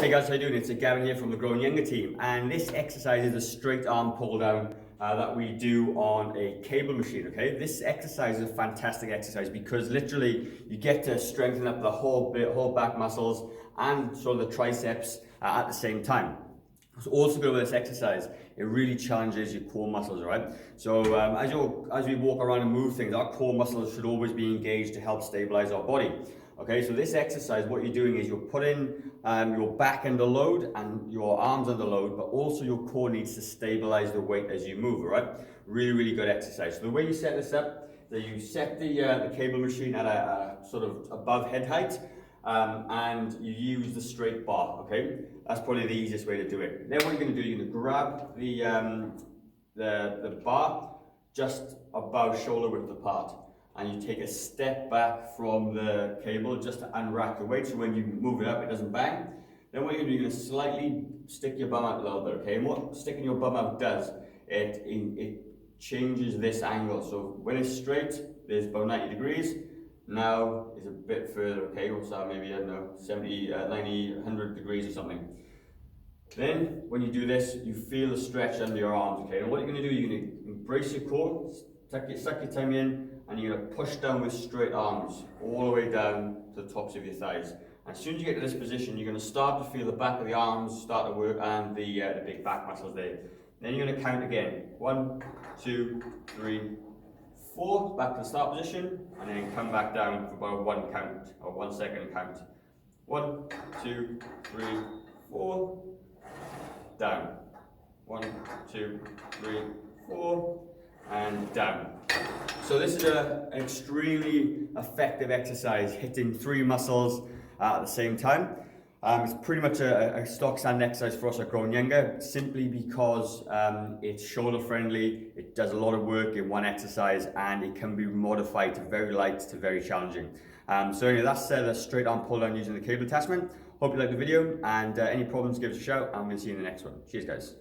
Hey guys, how you doing? It's Gavin here from the Growing Younger team, and this exercise is a straight arm pull down that we do on a cable machine. Okay, this exercise is a fantastic exercise because literally you get to strengthen up the whole back muscles and sort of the triceps at the same time. So also good with this exercise, it really challenges your core muscles, right? So as we walk around and move things, our core muscles should always be engaged to help stabilize our body. Okay, so this exercise, what you're doing is you're putting your back under load and your arms under load, but also your core needs to stabilize the weight as you move, all right? Really, really good exercise. So the way you set this up, that you set the cable machine at a sort of above head height, and you use the straight bar, okay? That's probably the easiest way to do it. Then what you're going to do, you're going to grab the bar just above shoulder width apart, and you take a step back from the cable just to unrack the weight, so when you move it up, it doesn't bang. Then what you're going to do, you're going to slightly stick your bum out a little bit, okay? And what sticking your bum out does, it changes this angle. So when it's straight, there's about 90 degrees. Now is a bit further, okay? What's that? Maybe, I don't know, 70, 90, 100 degrees or something. Then, when you do this, you feel the stretch under your arms, okay? And what you're going to do, you're going to brace your core, suck your tummy in, and you're going to push down with straight arms, all the way down to the tops of your thighs. And as soon as you get to this position, you're going to start to feel the back of the arms start to work, and the big back muscles there. Then you're going to count again. 1, 2, 3, 4, back to the start position, and then come back down for about 1 count, or 1 second count. 1, 2, 3, 4, down. 1, 2, 3, 4, and down. So this is an extremely effective exercise, hitting 3 muscles at the same time. It's pretty much a stock standard exercise for us at Growing Younger, simply because it's shoulder friendly, it does a lot of work in one exercise, and it can be modified to very light to very challenging. So anyway, that's the straight arm pull down using the cable attachment. Hope you liked the video, and any problems, give us a shout, and we'll see you in the next one. Cheers guys.